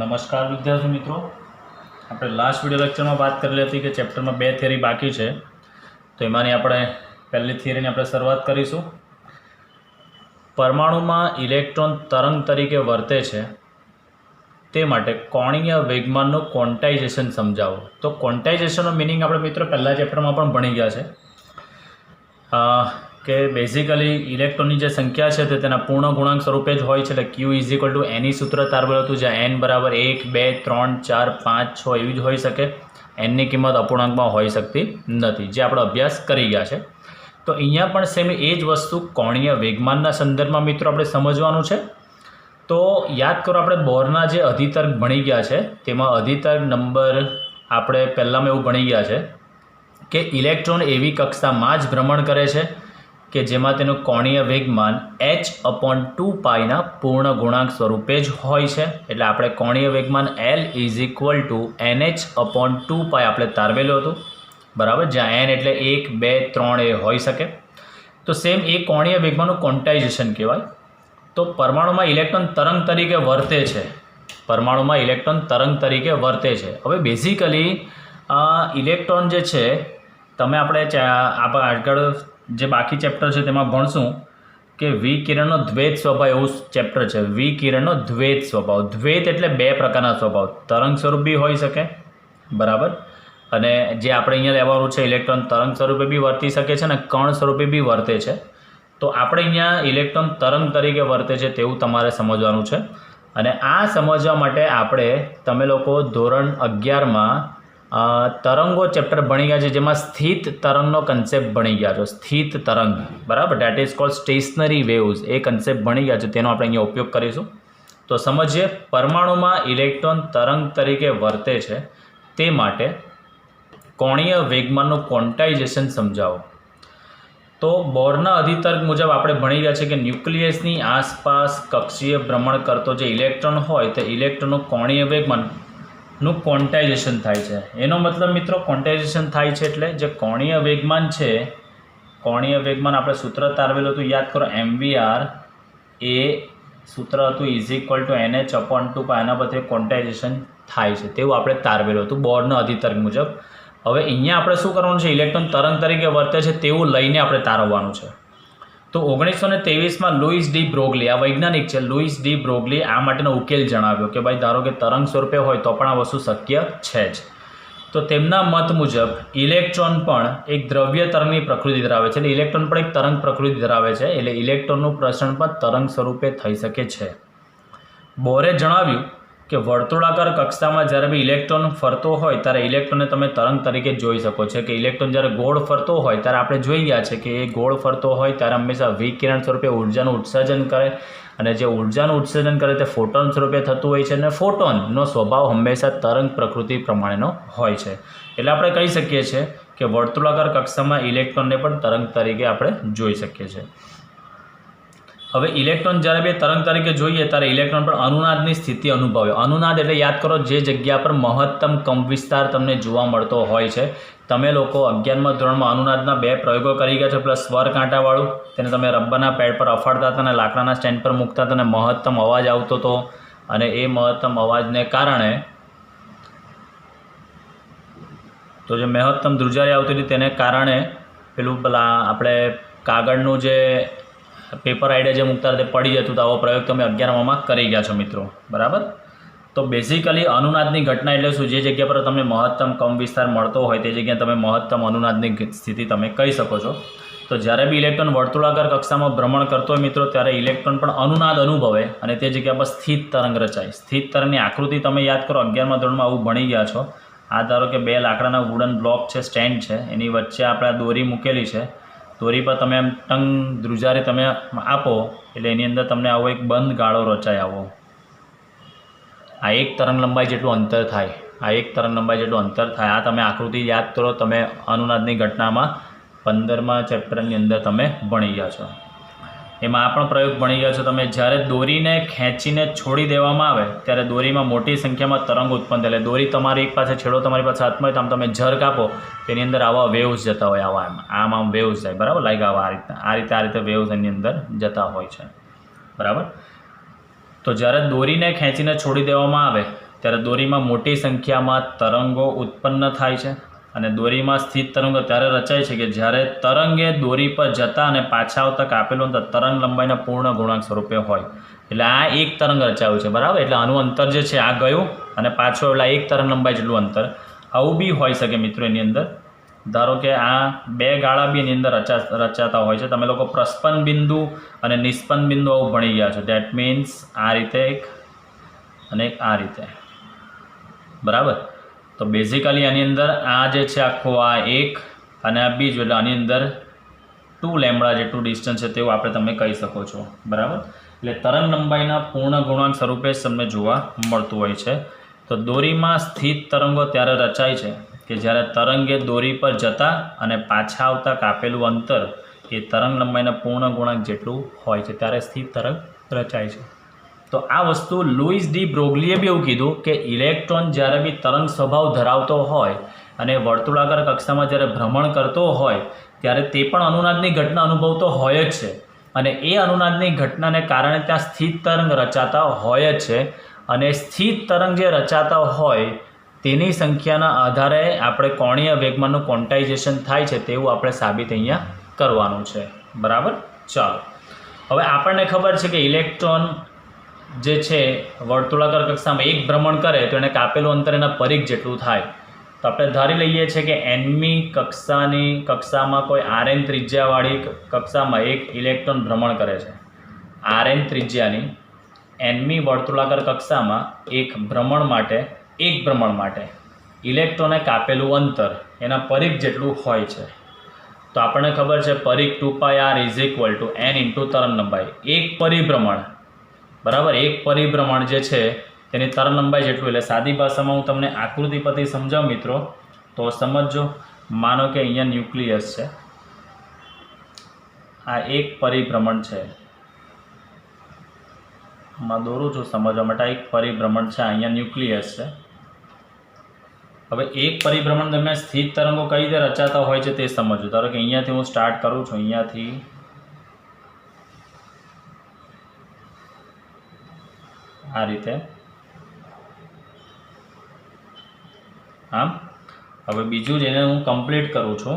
नमस्कार विद्यार्थी मित्रों, આપણે લાસ્ટ વિડિયો લેક્ચરમાં વાત કરેલી હતી કે ચેપ્ટરમાં બે થિયરી બાકી છે, તો એમાંની આપણે પહેલી થિયરીની આપણે શરૂઆત કરીશું। પરમાણુમાં ઇલેક્ટ્રોન તરંગ તરીકે વર્તે છે તે માટે કોણીય વેગમાનનું ક્વોન્ટાઇઝેશન સમજાવો। તો ક્વોન્ટાઇઝેશનનો મિનિંગ આપણે મિત્રો પહેલા ચેપ્ટરમાં પણ ભણી ગયા છે કે બેઝિકલી ઇલેક્ટ્રોનની જે સંખ્યા છે તે તેના પૂર્ણ ગુણાંક સ્વરૂપે જ હોય છે, એટલે Q = N સૂત્ર તારવેલું હતું, જ્યાં N = 1, 2, 3, 4, 5, 6 એવી જ હોઈ શકે। Nની કિંમત અપૂર્ણાંકમાં હોઈ શકતી નથી, જે આપણે અભ્યાસ કરી ગયા છે। તો અહીંયા પણ સેમ એ જ વસ્તુ કોણીય વેગમાનના સંદર્ભમાં મિત્રો આપણે સમજવાનું છે। તો યાદ કરો, આપણે બોરના જે અધિતર્ક ભણી ગયા છે તેમાં અધિતર્ક નંબર આપણે પહેલાંમાં એવું ભણી ગયા છે કે ઇલેક્ટ્રોન એવી કક્ષામાં જ ભ્રમણ કરે છે કે જેમાં તેનું કોણીય વેગમાન h/2π ના પૂર્ણ ગુણાંક સ્વરૂપે જ હોય છે। એટલે આપણે કોણીય વેગમાન L = nh/2π આપણે તારવેલું હતું, બરાબર, જ્યાં n એટલે 1, 2, 3 એ હોઈ શકે। તો સેમ એ કોણીય વેગમાનનું ક્વોન્ટાઇઝેશન કહેવાય। તો પરમાણુમાં ઇલેક્ટ્રોન તરંગ તરીકે વર્તે છે, પરમાણુમાં ઇલેક્ટ્રોન તરંગ તરીકે વર્તે છે। હવે બેઝિકલી ઇલેક્ટ્રોન જે છે, તમે આપણે આગળ જે બાકી ચેપ્ટર છે તેમાં ભણશું કે વિકિરણનો દ્વૈત સ્વભાવ એવું ચેપ્ટર છે। વિકિરણનો દ્વૈત સ્વભાવ, દ્વૈત એટલે બે પ્રકારના સ્વભાવ, તરંગ સ્વરૂપ બી હોઈ શકે, બરાબર, અને જે આપણે અહીંયા લેવાનું છે ઇલેક્ટ્રોન તરંગ સ્વરૂપે બી વર્તી શકે છે અને કણ સ્વરૂપે બી વર્તે છે। તો આપણે અહીંયા ઇલેક્ટ્રોન તરંગ તરીકે વર્તે છે તેવું તમારે સમજવાનું છે। અને આ સમજવા માટે આપણે તમે લોકો ધોરણ 11માં તરંગો ચેપ્ટર ભણી ગયા છે, જેમાં સ્થિત તરંગનો કન્સેપ્ટ ભણી ગયા છો, સ્થિત તરંગ, બરાબર, that is called stationary waves, એ કન્સેપ્ટ ભણી ગયા છે, તેનો આપણે અહીંયા ઉપયોગ કરીશું। તો સમજીએ, પરમાણુમાં ઇલેક્ટ્રોન તરંગ તરીકે વર્તે છે તે માટે કોણીય વેગમાનનું ક્વોન્ટાઇઝેશન સમજાવો। તો બોરના અધિતર્ક મુજબ આપણે ભણી ગયા છે કે ન્યુક્લિયસની આસપાસ કક્ષીય ભ્રમણ કરતો જે ઇલેક્ટ્રોન હોય તે ઇલેક્ટ્રોનનું કોણીય વેગમાનનું ક્વોન્ટાઇઝેશન થાય છે। એનો મતલબ મિત્રો ક્વોન્ટાઇઝેશન થાય છે એટલે જે કોણીય વેગમાન છે, કોણીય વેગમાન આપણે સૂત્ર તારવેલું હતું, યાદ કરો, mvr એ સૂત્ર હતું = nh/2π, એના પરથી ક્વોન્ટાઇઝેશન થાય છે તેવું આપણે તારવેલું હતું બોરના અધિતર્ક મુજબ। હવે અહીંયા આપણે શું કરવાનું છે, ઇલેક્ટ્રોન તરંગ તરીકે વર્તે છે તેવું લઈને આપણે તારવવાનું છે। તો 1923માં લુઈસ ડી બ્રોગલી, આ વૈજ્ઞાનિક છે, લુઈસ ડી બ્રોગલી આ માટેનો ઉકેલ જણાવ્યો કે ભાઈ ધારો કે તરંગ સ્વરૂપે હોય તો પણ આ વસ્તુ શક્ય છે જ। તો તેમના મત મુજબ ઇલેક્ટ્રોન પણ એક દ્રવ્ય તરંગની પ્રકૃતિ ધરાવે છે, એટલે ઇલેક્ટ્રોન પણ એક તરંગ પ્રકૃતિ ધરાવે છે, એટલે ઇલેક્ટ્રોનનું પ્રસરણ પણ તરંગ સ્વરૂપે થઈ શકે છે। બોરે જણાવ્યું કે વર્તુળાકાર કક્ષામાં જ્યારે બી ઇલેક્ટ્રોન ફરતો હોય ત્યારે ઇલેક્ટ્રોનને તમે તરંગ તરીકે જોઈ શકો છો, કે ઇલેક્ટ્રોન જ્યારે ગોળ ફરતો હોય ત્યારે આપણે જોઈ ગયા છે કે એ ગોળ ફરતો હોય ત્યારે હંમેશા વિકિરણ સ્વરૂપે ઉર્જાનું ઉત્સર્જન કરે, અને જે ઉર્જાનું ઉત્સર્જન કરે તે ફોટોન સ્વરૂપે થતું હોય છે, અને ફોટોનનો સ્વભાવ હંમેશા તરંગ પ્રકૃતિ પ્રમાણેનો હોય છે। એટલે આપણે કહી શકીએ છીએ કે વર્તુળાકાર કક્ષામાં ઇલેક્ટ્રોનને પણ તરંગ તરીકે આપણે જોઈ શકીએ છીએ। હવે ઇલેક્ટ્રોન જ્યારે બે તરંગ તરીકે જોઈએ ત્યારે ઇલેક્ટ્રોન પણ અનુનાદની સ્થિતિ અનુભવે। અનુનાદ એટલે યાદ કરો, જે જગ્યા પર મહત્તમ કંપવિસ્તાર તમને જોવા મળતો હોય છે। તમે લોકો 11મા ધોરણમાં અનુનાદના બે પ્રયોગો કરી ગયા છો, પ્લસ સ્વર કાંટાવાળું, તેને તમે રબરના પેડ પર અફાડતા હતા અને લાકડાના સ્ટેન્ડ પર મૂકતા હતા અને મહત્તમ અવાજ આવતો હતો, અને એ મહત્તમ અવાજને કારણે તો જે મહત્તમ ધ્રુજારી આવતી હતી તેને કારણે પેલું આપણે કાગળનું જે પેપર આઈડિયા જે મૂકતા તે પડી જતું, તો આવો પ્રયોગ તમે 11મામાં કરી ગયા છો મિત્રો, બરાબર। તો બેઝિકલી અનુનાદની ઘટના એટલે શું, જે જગ્યા પર તમને મહત્તમ કંપવિસ્તાર મળતો હોય તે જગ્યાએ તમે મહત્તમ અનુનાદની સ્થિતિ તમે કહી શકો છો। તો જ્યારે બી ઇલેક્ટ્રોન વર્તુળાકાર કક્ષામાં ભ્રમણ કરતો હોય મિત્રો ત્યારે ઇલેક્ટ્રોન પણ અનુનાદ અનુભવે અને તે જગ્યા પર સ્થિત તરંગ રચાય। સ્થિત તરંગની આકૃતિ તમે યાદ કરો, 11મા ધોરણમાં આવું ભણી ગયા છો। આ ધારો કે બે લાકડાના વુડન બ્લોક છે, સ્ટેન્ડ છે, એની વચ્ચે આપણે દોરી મૂકેલી છે, દોરી પર તમે એમ ટંગ ધ્રુજારી તમે આપો એટલે એની અંદર તમને આવો એક બંધ ગાળો રચાય, આવો આ એક તરંગ લંબાઈ જેટલું અંતર થાય, આ એક તરંગ લંબાઈ જેટલું અંતર થાય। આ તમે આકૃતિ યાદ કરો, તમે અનુનાદની ઘટનામાં 15મા ચેપ્ટરની અંદર તમે ભણી ગયા છો, એમાં આ પણ પ્રયોગ ભણી ગયા છો તમે। જ્યારે દોરીને ખેંચીને છોડી દેવામાં આવે ત્યારે દોરીમાં મોટી સંખ્યામાં તરંગ ઉત્પન્ન થાય, એટલે દોરી તમારી એક પાસે, છેડો તમારી પાસે હાથમાં હોય તો આમ તમે ઝરક આપો તેની અંદર આવા વેવ્સ જતા હોય, આવા આમ વેવ્સ જાય, બરાબર, લાઈક આવા આ રીતે વેવ્સ એની અંદર જતા હોય છે, બરાબર। તો જ્યારે દોરીને ખેંચીને છોડી દેવામાં આવે ત્યારે દોરીમાં મોટી સંખ્યામાં તરંગો ઉત્પન્ન થાય છે અને દોરીમાં સ્થિત તરંગો ત્યારે રચાય છે કે જ્યારે તરંગે દોરી પર જતા અને પાછા આવતા કાપેલું અંતર તરંગ લંબાઈના પૂર્ણ ગુણાંક સ્વરૂપે હોય. એટલે આ એક તરંગ રચાયું છે, બરાબર. એટલે આનું અંતર જે છે આ ગયું અને પાછો એટલે એક તરંગ લંબાઈ જેટલું અંતર. આવું બી હોઈ શકે મિત્રો એની અંદર. ધારો કે આ બે ગાળા બી એની અંદર રચાતા હોય છે. તમે લોકો પ્રસ્પન બિંદુ અને નિસ્પન બિંદુ આવું ભણી ગયા છો. દેટ મીન્સ આ રીતે એક અને એક આ રીતે, બરાબર. તો બેઝિકલી આની અંદર આ જે છે આખું આ એક અને આ બીજું, એટલે આની અંદર 2 લેમ્બડા જેટલું ડિસ્ટન્સ છે તેવું આપણે તમે કહી શકો છો, બરાબર. એટલે તરંગ લંબાઈના પૂર્ણ ગુણાંક સ્વરૂપે જ તમને જોવા મળતું હોય છે. તો દોરીમાં સ્થિત તરંગો ત્યારે રચાય છે કે જ્યારે તરંગે દોરી પર જતા અને પાછા આવતા કાપેલું અંતર એ તરંગ લંબાઈના પૂર્ણ ગુણાંક જેટલું હોય છે ત્યારે સ્થિત તરંગ રચાય છે. તો આ વસ્તુ લુઈસ ડી બ્રોગલીએ બી એવું કીધું કે ઇલેક્ટ્રોન જ્યારે બી તરંગ સ્વભાવ ધરાવતો હોય અને વર્તુળાકાર કક્ષામાં જ્યારે ભ્રમણ કરતો હોય ત્યારે તે પણ અનુનાદની ઘટના અનુભવતો હોય જ છે અને એ અનુનાદની ઘટનાને કારણે ત્યાં સ્થિત તરંગ રચાતા હોય જ છે. અને સ્થિત તરંગ જે રચાતા હોય તેની સંખ્યાના આધારે આપણે કોણીય વેગમાનનું ક્વોન્ટાઇઝેશન થાય છે તેવું આપણે સાબિત અહીંયા કરવાનું છે, બરાબર. ચાલો, હવે આપણને ખબર છે કે ઇલેક્ટ્રોન જે છે વર્તુળાકાર કક્ષામાં એક ભ્રમણ કરે તો એને કાપેલું અંતર એના પરિઘ જેટલું થાય. તો આપણે ધારી લઈએ છીએ કે એનમી કક્ષામાં કોઈ આરએન ત્રિજ્યાવાળી કક્ષામાં એક ઇલેક્ટ્રોન ભ્રમણ કરે છે. આરએન ત્રિજ્યાની એનમી વર્તુળાકાર કક્ષામાં એક ભ્રમણ માટે ઇલેક્ટ્રોને કાપેલું અંતર એના પરિઘ જેટલું હોય છે. તો આપણને ખબર છે પરિઘ 2πr = n × તરંગ લંબાઈ. એક પરિભ્રમણ, બરાબર, એક પરિભ્રમણ જે છે તેની તરંગ લંબાઈ જેટલું. એટલે સાદી ભાષામાં હું તમને આકૃતિ પરથી સમજાવું મિત્રો તો સમજજો. માનો કે અહીંયા ન્યુક્લિયસ છે, આ એક પરિભ્રમણ છે, માં દોરું છું સમજવા માટે. એક પરિભ્રમણ છે, અહીંયા ન્યુક્લિયસ છે. હવે એક પરિભ્રમણ દરમિયાન સ્થિત તરંગો કઈ રીતે રચાતા હોય છે તે સમજો. ધારો કે અહીંયાથી હું સ્ટાર્ટ કરું છું, અહીંયાથી આ રીતે આમ. હવે બીજું જેને હું કમ્પ્લીટ કરું છું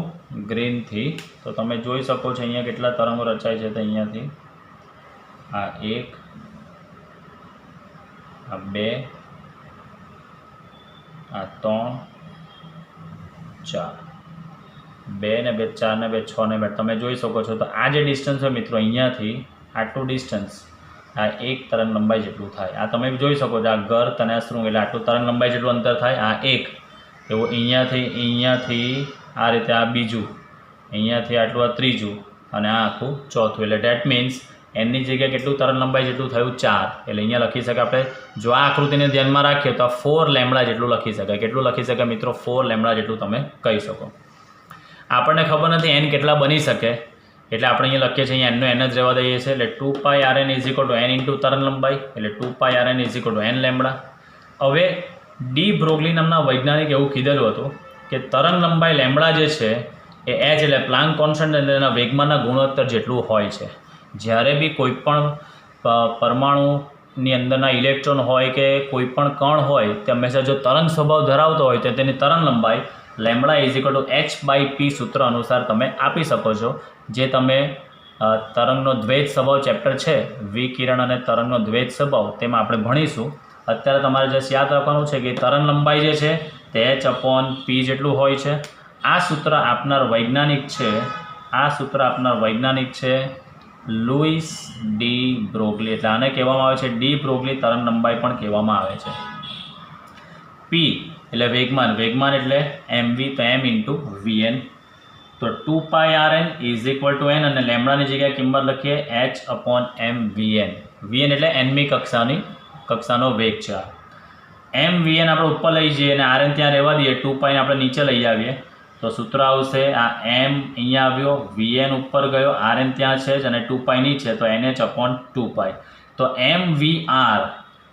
ગ્રીનથી, તો તમે જોઈ શકો છો અહીંયા કેટલા તરંગો રચાય છે. તો અહીંયાથી આ 1, આ 2, આ 3, 4, 2 ને 2, 4 ને 2, 6 ને 2 તમે જોઈ શકો છો. તો આ જે ડિસ્ટન્સ હોય મિત્રો અહીંયાથી આટલું ડિસ્ટન્સ આ એક તરંગ લંબાઈ જેટલું થાય. આ તમે જોઈ શકો છો, આ ગર્ત અને આ શૃંગ એટલે આટલું તરંગ લંબાઈ જેટલું અંતર થાય. આ એક એવું અહીંયાથી આ રીતે, આ બીજું અહીંયાથી આટલું, આ ત્રીજું અને આ આખું ચોથું. એટલે ડેટ મીન્સ એનની જગ્યાએ કેટલું તરંગ લંબાઈ જેટલું થયું 4. એટલે અહીંયા લખી શકાય આપણે જો આ આકૃતિને ધ્યાનમાં રાખીએ તો આ 4 લેમ્બડા જેટલું લખી શકાય. કેટલું લખી શકાય મિત્રો? 4 લેમ્બડા જેટલું તમે કહી શકો. આપણને ખબર નથી એન કેટલા બની શકે એટલે આપણે અહીંયા લખીએ છીએ, અહીંયા એનનો એન જ રહેવા દઈએ છીએ. એટલે 2πrn = n × તરંગ લંબાઈ એટલે 2πrn = n લેમ્બડા. હવે ડી બ્રોગલી નામના વૈજ્ઞાનિક એવું કીધેલું હતું કે તરંગ લંબાઈ લેમ્બડા જે છે એ h એટલે પ્લાન્ક કોન્સ્ટન્ટ અને એના વેગમાનના ગુણોત્તર જેટલું હોય છે. જ્યારે બી કોઈ પણ પરમાણુની અંદરના ઇલેક્ટ્રોન હોય કે કોઈ પણ કણ હોય તે હંમેશા જો તરંગ સ્વભાવ ધરાવતો હોય તો તેની તરંગ લંબાઈ લેમ્બડા = h/p સૂત્ર અનુસાર તમે આપી શકો છો. જે તમે તરંગનો દ્વૈત સ્વભાવ ચેપ્ટર છે વિકિરણ અને તરંગનો દ્વૈત સ્વભાવ તેમાં આપણે ભણીશું. અત્યારે તમારે જસ્ટ યાદ રાખવાનું છે કે તરંગ લંબાઈ જે છે તે h/p જેટલું હોય છે. આ સૂત્ર આપનાર વૈજ્ઞાનિક છે લુઈસ ડી બ્રોગલી. એટલે આને કહેવામાં આવે છે ડી બ્રોગલી તરંગ લંબાઈ પણ કહેવામાં આવે છે. પી એટલે વેગમાન એટલે mv, તો m × vn. તો 2πrn = n અને લેમ્બડાની જગ્યાએ કિંમત લખીએ h/mvn. vn એટલે nમી કક્ષાનો વેગ છે. mvn આપણે ઉપર લઈ જઈએ અને rn ત્યાં રહેવા દઈએ, 2π ને આપણે નીચે લઈ આવીએ તો સૂત્ર આવશે આ m અહીંયા આવ્યો, vn ઉપર ગયો, rn ત્યાં છે જ અને 2π નીચે તો nh/2π. તો mvr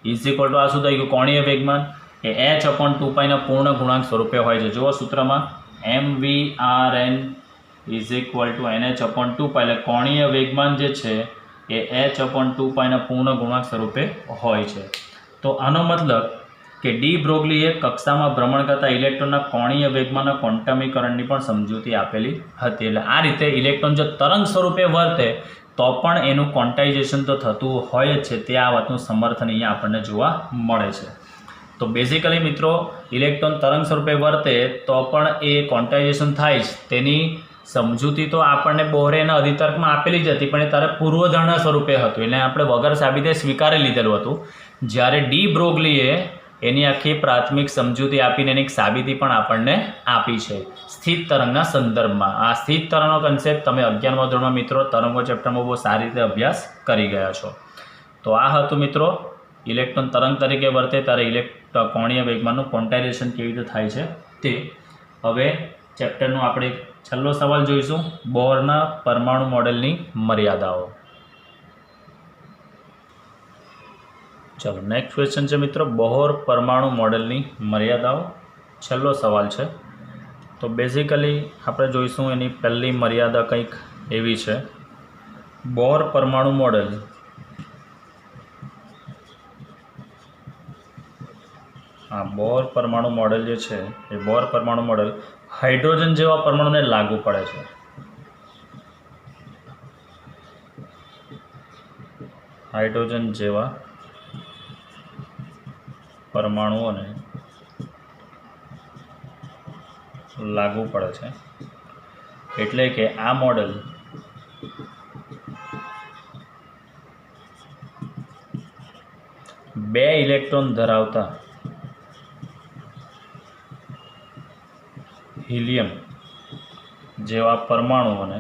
= આ શું થઈ ગયું? કોણીય વેગમાન એ h/2π ના પૂર્ણ ગુણાંક સ્વરૂપે હોય છે. જુઓ સૂત્રમાં mvrn = nh/2π એટલે કોણીય વેગમાન જે છે એ h/2π ના પૂર્ણ ગુણાંક સ્વરૂપે હોય છે. તો આનો મતલબ કે ડી બ્રોગલીએ કક્ષામાં ભ્રમણ કરતા ઇલેક્ટ્રોનના કોણીય વેગમાનના ક્વોન્ટમીકરણની પણ સમજૂતી આપેલી હતી. એટલે આ રીતે ઇલેક્ટ્રોન જો તરંગ સ્વરૂપે વર્તે તો પણ એનું ક્વોન્ટાઇઝેશન તો થતું હોય જ છે. તે આ વાતનું સમર્થન અહીંયા આપણને જોવા મળે છે. તો બેઝિકલી મિત્રો ઇલેક્ટ્રોન તરંગ સ્વરૂપે વર્તે તો પણ એ ક્વોન્ટાઇઝેશન થાય જ. તેની સમજૂતી તો આપણને બોહરેના અધિતર્કમાં આપેલી જ હતી, પણ એ તારે પૂર્વધારણા સ્વરૂપે હતું, એટલે આપણે વગર સાબિતે સ્વીકારી લીધેલું હતું. જ્યારે ડી બ્રોગલીએ એની આખી પ્રાથમિક સમજૂતી આપીને એની સાબિતી પણ આપણને આપી છે સ્થિત તરંગના સંદર્ભમાં. આ સ્થિત તરંગનો કન્સેપ્ટ તમે 11મા ધોરણમાં મિત્રો તરંગો ચેપ્ટરમાં બહુ સારી રીતે અભ્યાસ કરી ગયા છો. તો આ હતું મિત્રો ઇલેક્ટ્રોન તરંગ તરીકે વર્તે ત્યારે કોણીય વેગમાનનું ક્વોન્ટાઇઝેશન કેવી રીતે થાય છે તે. હવે ચેપ્ટરનું આપણે છેલ્લો સવાલ જોઈશું, બોહરના પરમાણુ મોડેલની મર્યાદાઓ. ચલો નેક્સ્ટ ક્વેશ્ચન છે મિત્રો, બોહર પરમાણુ મોડેલની મર્યાદાઓ. છેલ્લો સવાલ છે. તો બેઝિકલી આપણે જોઈશું એની પહેલી મર્યાદા કંઈક એવી છે, બોહર પરમાણુ મોડેલ બોહર પરમાણુ મોડેલ જે છે એ બોહર પરમાણુ મોડેલ હાઇડ્રોજન જેવા પરમાણુને લાગુ પડે છે. હાઇડ્રોજન જેવા પરમાણુઓને લાગુ પડે છે. એટલે કે આ મોડેલ બે ઇલેક્ટ્રોન ધરાવતા હિલિયમ જેવા પરમાણુઓને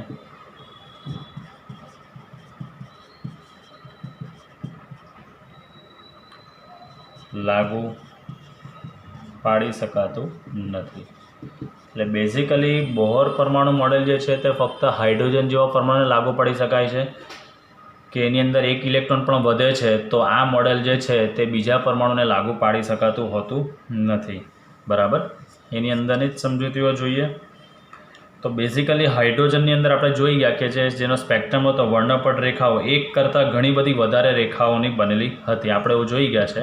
લાગુ પાડી શકાતું નથી. એટલે બેઝિકલી બોહર પરમાણુ મોડેલ જે છે તે ફક્ત હાઇડ્રોજન જેવા પરમાણુને લાગુ પાડી શકાય છે કે એની અંદર એક ઇલેક્ટ્રોન પણ વધે છે તો આ મોડેલ જે છે તે બીજા પરમાણુને લાગુ પાડી શકાતું હોતું નથી. બરાબર, એની અંદરની જ સમજૂતીઓ જોઈએ. તો બેઝિકલી હાઇડ્રોજનની અંદર આપણે જોઈ ગયા કે જેનો સ્પેક્ટ્રમ હતો વર્ણપટ રેખાઓ એક કરતાં ઘણી બધી વધારે રેખાઓની બનેલી હતી. આપણે એવું જોઈ ગયા છે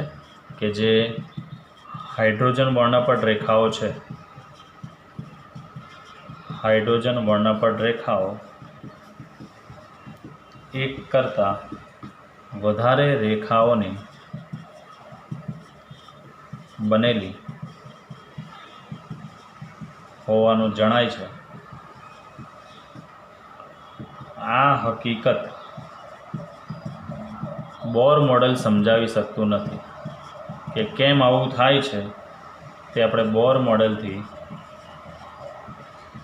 કે જે હાઇડ્રોજન વર્ણપટ રેખાઓ છે, હાઇડ્રોજન વર્ણપટ રેખાઓ એક કરતાં વધારે રેખાઓની બનેલી હોવાનું જણાય છે. આ હકીકત બોર મોડેલ સમજાવી શકતું નથી કે કેમ આવું થાય છે, તે આપણે બોર મોડેલથી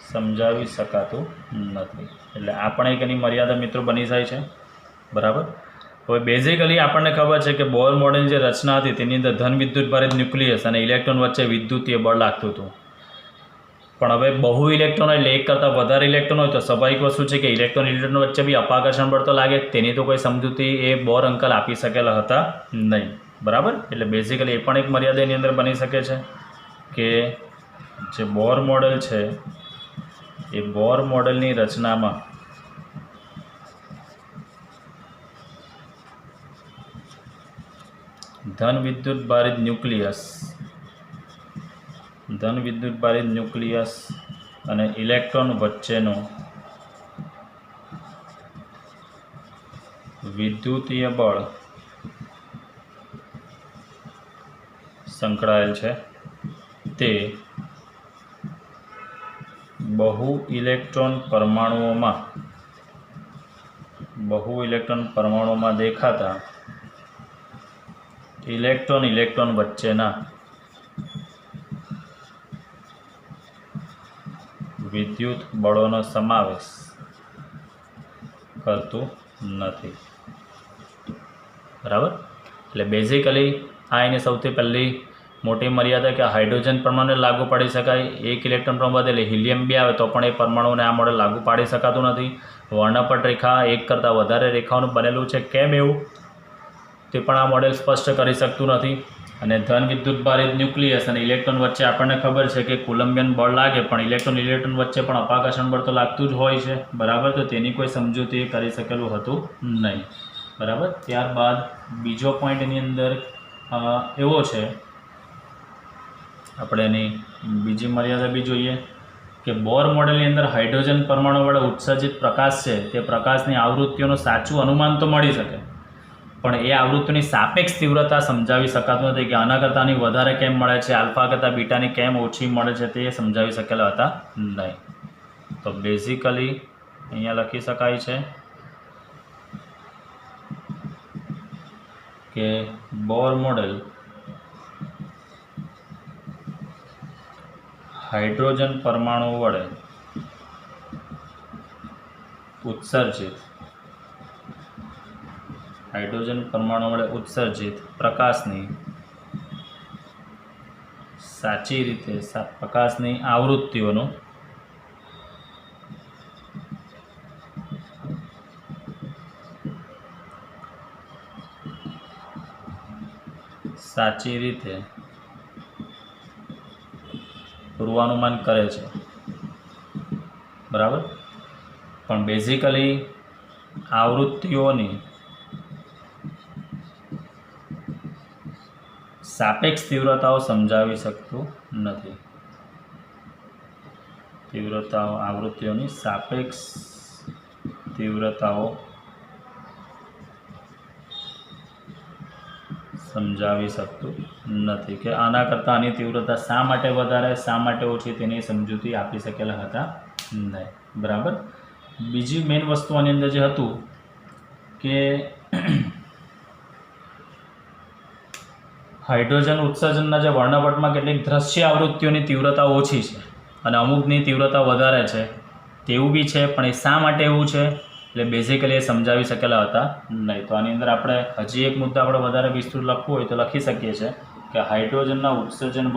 સમજાવી શકાતું નથી. એટલે આપણે એક એની મર્યાદા મિત્રો બની જાય છે. બરાબર, હવે બેઝિકલી આપણને ખબર છે કે બોર મોડેલની જે રચના હતી તેની અંદર ધન વિદ્યુત ભારિત ન્યુક્લિયસ અને ઇલેક્ટ્રોન વચ્ચે વિદ્યુતીય બળ લાગતું હતું. પણ હવે બહુ ઇલેક્ટ્રોન એટલે એક કરતાં વધારે ઇલેક્ટ્રોન હોય તો સ્વાભાવિક વસ્તુ છે કે ઇલેક્ટ્રોન વચ્ચે બી અપાકર્ષણ બળ તો લાગે. તેની તો કોઈ સમજૂતી એ બોર અંકલ આપી શકેલા હતા નહીં. બરાબર, એટલે બેઝિકલી એ પણ એક મર્યાદા એની અંદર બની શકે છે કે જે બોર મોડેલ છે એ બોર મોડેલની રચનામાં ધન વિદ્યુત ભારિત ન્યુક્લિયસ અને ઇલેક્ટ્રોન વચ્ચેનું વિદ્યુતીય બળ સંકળાયેલ છે તે બહુ ઇલેક્ટ્રોન પરમાણુઓમાં દેખાતા ઇલેક્ટ્રોન વચ્ચેના વિદ્યુત બળોનો સમાવેશ કરતું નથી. બરાબર, એટલે બેઝિકલી આ એની સૌથી પહેલી મોટી મર્યાદા કે હાઇડ્રોજન પરમાણુને લાગુ પાડી શકાય. એક ઇલેક્ટ્રોન પણ વધે એટલે હિલિયમ બી આવે તો પણ એ પરમાણુને આ મોડેલ લાગુ પાડી શકાતું નથી. વર્ણપટ રેખા એક કરતાં વધારે રેખાઓનું બનેલું છે, કેમ એવું તે પણ આ મોડેલ સ્પષ્ટ કરી શકતું નથી. અને ધન વિદ્યુત ભારિત ન્યુક્લિયસ અને ઇલેક્ટ્રોન વચ્ચે આપણને ખબર છે કે કુલંબિયન બળ લાગે, પણ ઇલેક્ટ્રોન વચ્ચે પણ અપાકર્ષણ બળ તો લાગતું જ હોય છે. બરાબર, તો તેની કોઈ સમજૂતી કરી શકેલું હતું નહીં. બરાબર, ત્યારબાદ બીજો પોઈન્ટ એની અંદર એવો છે આપણે એની બીજી મર્યાદા બી જોઈએ કે બોર મોડેલની અંદર હાઇડ્રોજન પરમાણુ વડે ઉત્સર્જિત પ્રકાશ છે તે પ્રકાશની આવૃત્તિઓનું સાચું અનુમાન તો મળી શકે, પણ એ આવૃત્તિની સાપેક્ષ તીવ્રતા સમજાવી શકાતું નથી કે આના કરતાંની વધારે કેમ મળે છે, આલ્ફા કરતાં બીટાની કેમ ઓછી મળે છે, તે સમજાવી શકેલા હતા નહીં. તો બેઝિકલી અહીંયા લખી શકાય છે કે બોર મોડેલ હાઇડ્રોજન પરમાણુ વડે ઉત્સર્જિત પ્રકાશની સાચી રીતે પ્રકાશની આવૃત્તિઓનું સાચી રીતે પૂર્વાનુમાન કરે છે, બરાબર. પણ બેઝિકલી આવૃત્તિઓની સાપેક્ષ તીવ્રતાઓ સમજાવી શકતું નથી. આવૃત્તિઓની સાપેક્ષ તીવ્રતાઓ સમજાવી શકતું નથી કે આના કરતાં આની તીવ્રતા શા માટે વધારે, શા માટે ઓછી, તેની સમજૂતી આપી શકેલા હતા નહીં, બરાબર. બીજી મેઇન વસ્તુ આની અંદર જે હતું કે હાઇડ્રોજન ઉત્સર્જનના જે વર્ણપટમાં કેટલીક દ્રશ્ય આવૃત્તિઓની તીવ્રતા ઓછી છે અને અમુકની તીવ્રતા વધારે છે તેવું બી છે, પણ એ શા માટે એવું છે એટલે બેઝિકલી એ સમજાવી શકેલા હતા નહીં. તો આની અંદર આપણે હજી એક મુદ્દો આપણે વધારે વિસ્તૃત લખવું હોય તો લખી શકીએ છીએ કે હાઇડ્રોજનના ઉત્સર્જન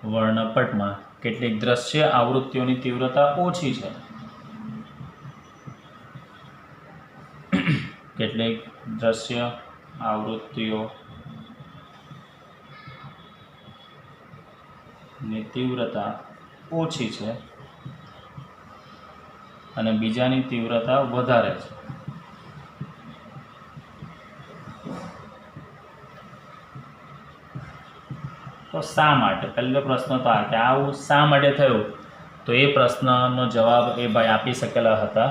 વર્ણપટમાં કેટલીક દ્રશ્ય આવૃત્તિઓની તીવ્રતા ઓછી છે, કેટલીક દ્રશ્ય આવૃત્તિઓની તીવ્રતા ઓછી છે અને બીજાની તીવ્રતા વધારે છે. તો શા માટે, પહેલો પ્રશ્ન તો આ કે આવું શા માટે થયું, તો એ પ્રશ્નનો જવાબ એ ભાઈ આપી શકેલા હતા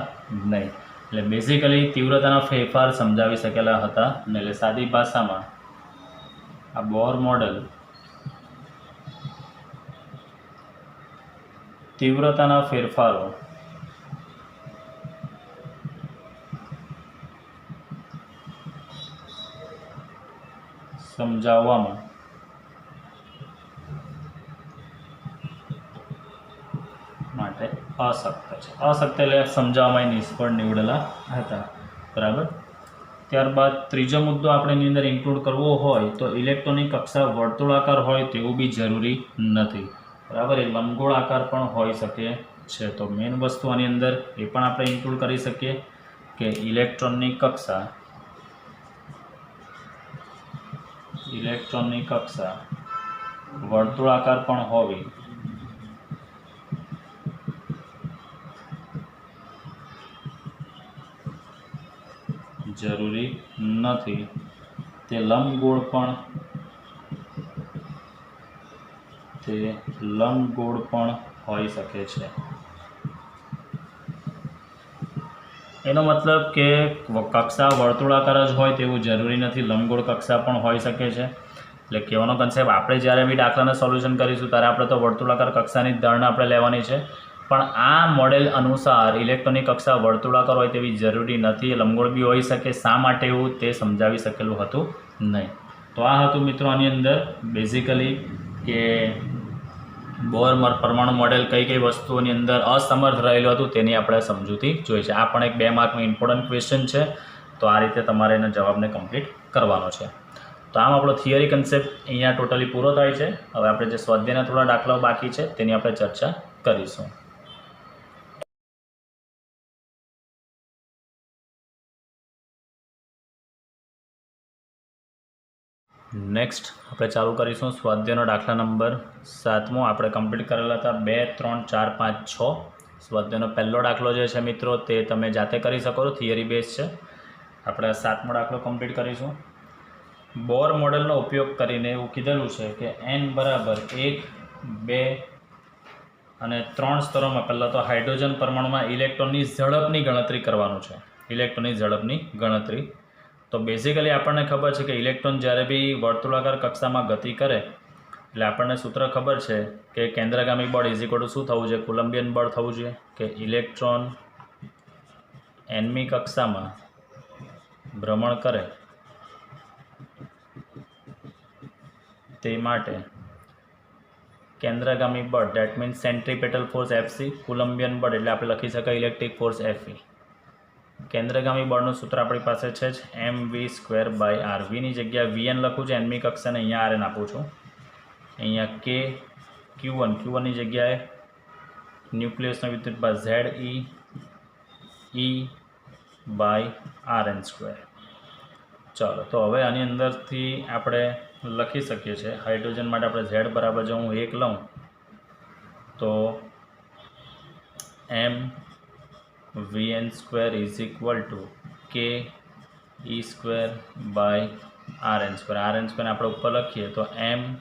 નહીં. એટલે બેઝિકલી તીવ્રતાના ફેરફાર સમજાવી શકેલા હતા નહીં. એટલે સાદી ભાષામાં આ બોર મોડેલ તીવ્રતાના ફેરફારો સમજાવવામાં માટે અશક્ત છે. અશક્ત એટલે સમજાવવામાં નિષ્ફળ નીવડેલા હતા, બરાબર. ત્યારબાદ ત્રીજો મુદ્દો આપણે એની અંદર ઇન્ક્લુડ કરવો હોય તો ઇલેક્ટ્રોનની કક્ષા વર્તુળાકાર હોય તેવું બી જરૂરી નથી, બરાબર. એ લંબગોળ આકાર પણ હોઈ શકે છે. તો મેઇન વસ્તુ આની અંદર એ પણ આપણે ઇન્ક્લુડ કરી શકીએ કે ઇલેક્ટ્રોનની કક્ષા વર્તુળાકાર પણ હોવી જરૂરી નથી, તે લંબગોળ પણ હોઈ શકે છે. એનો મતલબ કે કક્ષા વર્તુળાકાર જ હોય તેવું જરૂરી નથી, લંબગોળ કક્ષા પણ હોઈ શકે છે. એટલે કહેવાનો કન્સેપ્ટ આપણે જ્યારે બી દાખલાના સોલ્યુશન કરીશું ત્યારે આપણે તો વર્તુળાકાર કક્ષાની જ ધારણા આપણે લેવાની છે, પણ આ મોડેલ અનુસાર ઇલેક્ટ્રોનની કક્ષા વર્તુળાકાર હોય તેવી જરૂરી નથી, લંબગોળ બી હોઈ શકે. શા માટે એવું તે સમજાવી શકેલું હતું નહીં. તો આ હતું મિત્રો આની અંદર બેઝિકલી કે બોર પરમાણુ મોડેલ કઈ કઈ વસ્તુઓની અંદર અસમર્થ રહેલું હતું તેની આપણે સમજૂતી જોઈ છે. આ પણ એક 2 માર્કનું ઇમ્પોર્ટન્ટ ક્વેશ્ચન છે, તો આ રીતે તમારે એના જવાબને કમ્પ્લીટ કરવાનો છે. તો આમ આપણો થિયરી કન્સેપ્ટ અહીંયા ટોટલી પૂરો થાય છે. હવે આપણે જે સ્વાધ્યાયના થોડા દાખલાઓ બાકી છે તેની આપણે ચર્ચા કરીશું. નેક્સ્ટ આપણે ચાલુ કરીશું સ્વાધ્યાયનો દાખલા નંબર 7મો. આપણે કમ્પ્લીટ કરેલા હતા 2, 3, 4, 5, 6 સ્વાધ્યાયનો પહેલો દાખલો જે છે મિત્રો તે તમે જાતે કરી શકો છો, થિયરી બેઝ છે. આપણે 7મો દાખલો કમ્પ્લીટ કરીશું. બોર મોડેલનો ઉપયોગ કરીને એવું કીધેલું છે કે n બરાબર 1, 2 અને 3 સ્તરોમાં પહેલાં તો હાઇડ્રોજન પરમાણુમાં ઇલેક્ટ્રોનની ઝડપની ગણતરી કરવાનું છે. ઇલેક્ટ્રોનની ઝડપની ગણતરી તો બેઝિકલી આપણને ખબર છે કે ઇલેક્ટ્રોન જ્યારે બી વર્તુળાકાર કક્ષામાં ગતિ કરે એટલે આપણને સૂત્ર ખબર છે કે કેન્દ્રગામી બળ ઇઝ ઇક્વલ ટુ શું થવું જોઈએ? કોલંબિયન બળ થવું જોઈએ કે ઇલેક્ટ્રોન nમી કક્ષામાં ભ્રમણ કરે તે માટે કેન્દ્રગામી બળ ડેટ મીન્સ સેન્ટ્રીપેટલ ફોર્સ Fc, કોલંબિયન બળ એટલે આપણે લખી શકાય ઇલેક્ટ્રિક ફોર્સ Fe. કેન્દ્રગામી બળનું સૂત્ર આપણી પાસે છે જ mv²/r. વીની જગ્યાએ vn લખું છું, nમી કક્ષાને અહીંયા rn આપું છું. અહીંયા k q1ની જગ્યાએ ન્યુક્લિયસનો વિદ્યુતભાર Ze e/rn². ચાલો તો હવે આની અંદરથી આપણે લખી શકીએ છીએ હાઇડ્રોજન માટે આપણે Z બરાબર જો હું 1 લઉં તો mvn² is equal to k e²/rn². rn² આપણે ઉપર લખીએ તો mvn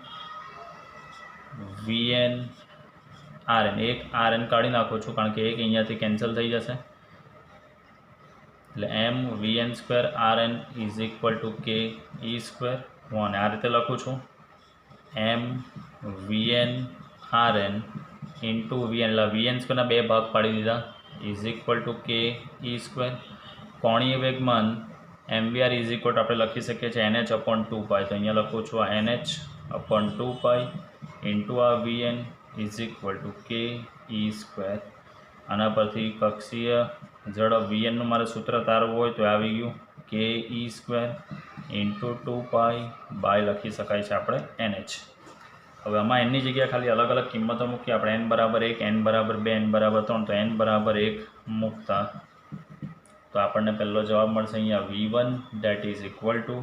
rn. એક rn કાઢી નાખું છું કારણ કે એક અહીંયાથી કેન્સલ થઈ જશે એટલે mvn² rn is equal to k e². હું આને આ રીતે લખું છું mvn rn ઇન્ટુ vn એટલે vn² ના બે ભાગ પાડી દીધા is equal to k e². કોણીય વેગમાન mvr ઇઝ ઇક્વલ ટુ આપણે લખી શકીએ છીએ nh/2π. તો અહીંયા લખું છું આ nh/2π ઇન્ટુ આ vn is equal to k e². આના પરથી કક્ષીય ઝડપ vnનું મારે સૂત્ર તારવું હોય તો આવી ગયું k e² ઇન્ટુ 2π બાય લખી શકાય છે આપણે nh. હવે આમાં એનની જગ્યાએ ખાલી અલગ અલગ કિંમતો મૂકી આપણે n બરાબર 1, n બરાબર 2, n બરાબર 3. તો n બરાબર 1 મૂકતા તો આપણને પહેલો જવાબ મળશે અહીંયા v1 that is equal to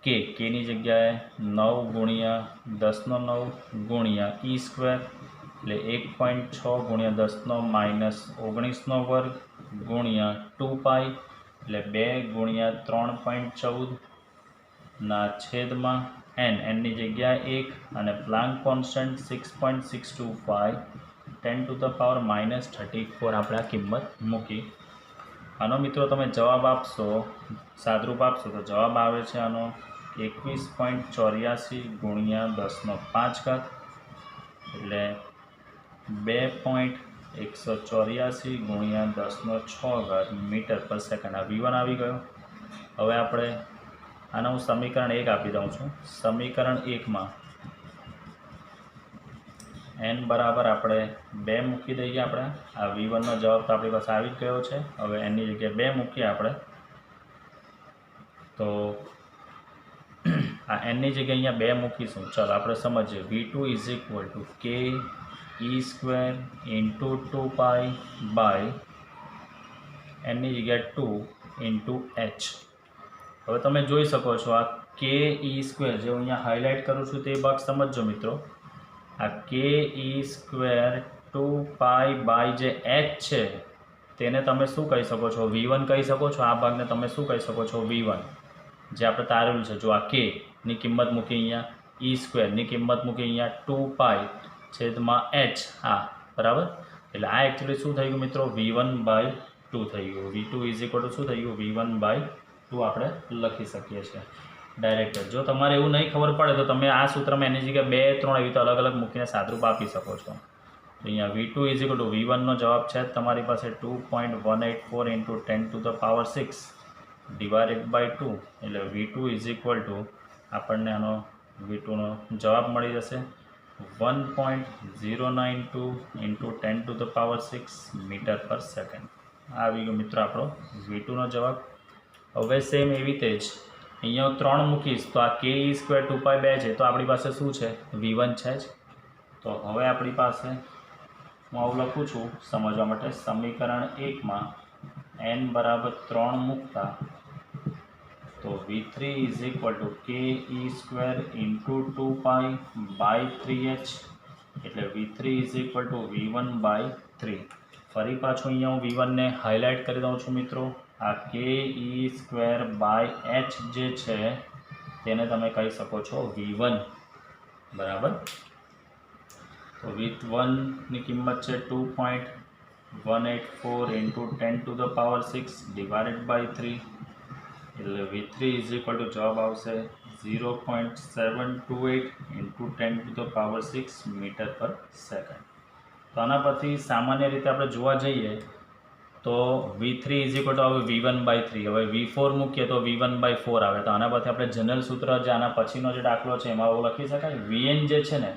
kની જગ્યાએ 9 ગુણ્યા 10⁹ ગુણ્યા e² એટલે 1.6 ગુણ્યા 10⁻19 વર્ગ ગુણ્યા 2π એટલે 2 ગુણ્યા 3.14 ના છેદમાં nની જગ્યાએ 1 અને પ્લાન્ક કોન્સ્ટન્ટ 6.625 10⁻−34 આપણે આ કિંમત મૂકી. આનો મિત્રો તમે જવાબ આપશો, સાદરૂપ આપશો તો જવાબ આવે છે આનો 21.84 ગુણ્યા 10⁵ એટલે 2.184 ગુણ્યા 10⁶ મીટર પર સેકન્ડ. આ v1 આવી ગયો. હવે આપણે આને હું સમીકરણ 1 આપી દઉં છું. સમીકરણ 1માં n બરાબર આપણે 2 મૂકી દઈએ. આપણે આ v1નો જવાબ તો આપણી પાસે આવી જ ગયો છે. હવે nની જગ્યાએ 2 મૂકીએ આપણે તો આ nની જગ્યાએ અહીંયા 2 મૂકીશું. ચાલો આપણે સમજીએ. v2 is equal to k e² into 2π by nની જગ્યાએ 2 ઇન્ટુ h. હવે તમે જોઈ શકો છો આ k e² જે હું અહીંયા હાઇલાઇટ કરું છું તે ભાગ સમજજો મિત્રો. આ k e² 2π બાય જે h છે તેને તમે શું કહી શકો છો? v1 કહી શકો છો. આ ભાગને તમે શું કહી શકો છો? v1 જે આપણે તારેલું છે. જો આ k ની કિંમત મૂકી અહીંયા, e² ની કિંમત મૂકી અહીંયા, 2π છેદમાં h. હા બરાબર. એટલે આ એકચ્યુઅલી શું થઈ ગયું મિત્રો? v1/2 થઈ ગયું. v2 ઇઝ ઇક્વલ ટુ શું થઈ ગયું? v1/2 આપણે લખી શકીએ છીએ ડાયરેક્ટ. જો તમારે એવું નહીં ખબર પડે તો તમે આ સૂત્રમાં એની જગ્યાએ 2, 3 એવી રીતે અલગ અલગ મૂકીને સાદરૂપ આપી શકો છો. અહીંયા v2 ઇઝ ઇક્વલ ટુ v1નો જવાબ છે તમારી પાસે 2.184 ઇન્ટુ 10⁶ ડિવાઇડેડ બાય 2 એટલે v2 ઇઝ ઇક્વલ ટુ આપણને આનો v2નો જવાબ મળી જશે 1.092 ઇન્ટુ 10⁶ મીટર પર સેકન્ડ. આવી ગયો મિત્રો આપણો v2નો જવાબ. હવે સેમ એવી રીતે જ અહીંયા હું 3 મૂકીશ તો આ k e² 2π 2 છે તો આપણી પાસે શું છે? v1 છે જ. તો હવે આપણી પાસે હું આવું લખું છું સમજવા માટે. સમીકરણ 1માં n બરાબર 3 મૂકતા તો v3 is equal to k e² into 2π by 3h એટલે v3 is equal two v1/3 3 ફરી પાછું અહીંયા હું V1 ને હાઇલાઇટ કરી દઉં છું મિત્રો। આ ke²/h જે છે તેને તમે કહી શકો છો V1 બરાબર। તો V1 ની કિંમત છે 2.184 × 10⁶ ડિવાઇડેડ બાય 3 એટલે V3 જવાબ આવશે 0.728 × 10⁶ મીટર/સેકન્ડ। તો આના પરથી સામાન્ય રીતે આપણે જોવા જઈએ તો V3 હવે V1/3 હવે V4 મૂકીએ તો V1/4 આવે। તો આના પરથી આપણે જનરલ સૂત્ર જે આના પછીનો જે દાખલો છે એમાં એવું લખી શકાય Vn જે છે ને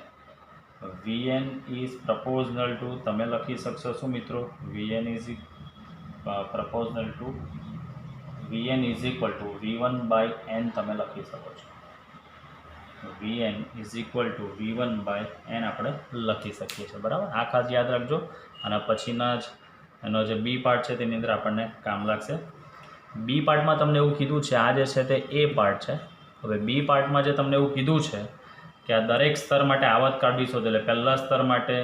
Vn ઇઝ પ્રપોઝનલ ટુ તમે લખી શકશો શું મિત્રો Vn is પ્રપોઝનલ two Vn V1/n તમે લખી શકો છો। Vn V1/n આપણે લખી શકીએ છીએ બરાબર। આ ખાસ યાદ રાખજો અને પછીના જ એનો જે બી પાર્ટ છે તેની અંદર આપણને કામ લાગશે। બી પાર્ટમાં તમને એવું કીધું છે આ જે છે તે એ પાર્ટ છે। હવે બી પાર્ટમાં જે તમને એવું કીધું છે કે આ દરેક સ્તર માટે આવર્તકાળ બી શોધો એટલે પહેલા સ્તર માટે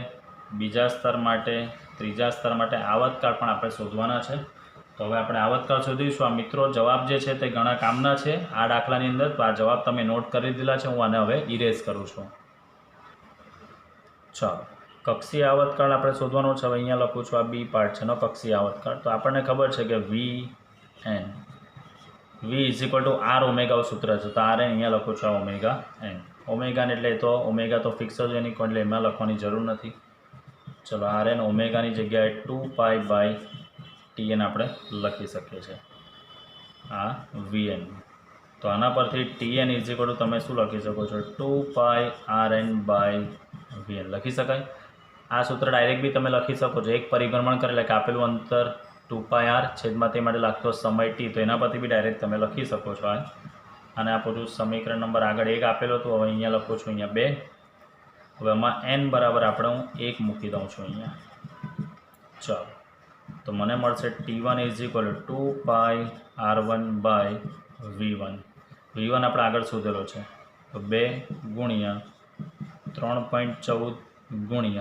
બીજા સ્તર માટે ત્રીજા સ્તર માટે આવર્તકાળ પણ આપણે શોધવાના છે। તો હવે આપણે આવર્તકાળ શોધીશું। આ મિત્રો જવાબ જે છે તે ઘણા કામના છે આ દાખલાની અંદર। તો આ જવાબ તમે નોટ કરી દીધેલા છે, હું આને હવે ઇરેઝ કરું છું। ચાલો કક્ષીય આવર્તકાળ આપણે શોધવાનો છે। હવે અહીંયા લખું છું આ બી પાર્ટ છે એનો કક્ષીય આવર્તકાળ। તો આપણને ખબર છે કે Vn V r સૂત્ર છે। તો Rn અહીંયા લખું છું આ n ઓમેગાને એટલે તો ઓમેગા તો ફિક્સ જ એની એટલે એમાં લખવાની જરૂર નથી। ચલો Rn ઓમેગાની જગ્યાએ 2π/Tn આપણે લખી શકીએ છીએ આ Vn। તો આના પરથી Tn તમે શું લખી શકો છો 2π/Rn/Vn લખી શકાય। આ સૂત્ર ડાયરેક્ટ બી તમે લખી શકો છો એક પરિભ્રમણ કરે એટલે કે આપેલું અંતર 2πr છેદમાં તે માટે લાગતો સમય t તો એના પરથી બી ડાયરેક્ટ તમે લખી શકો છો આ। અને આ બધું સમીકરણ નંબર આગળ 1 આપેલો હતો, હવે અહીંયા લખું છું અહીંયા 2। હવે આમાં n બરાબર આપણે હું 1 મૂકી દઉં છું અહીંયા। ચાલો તો મને મળશે T1 2πr1/V1। V1 આપણે આગળ શોધેલો છે તો 2 × 3.14 ×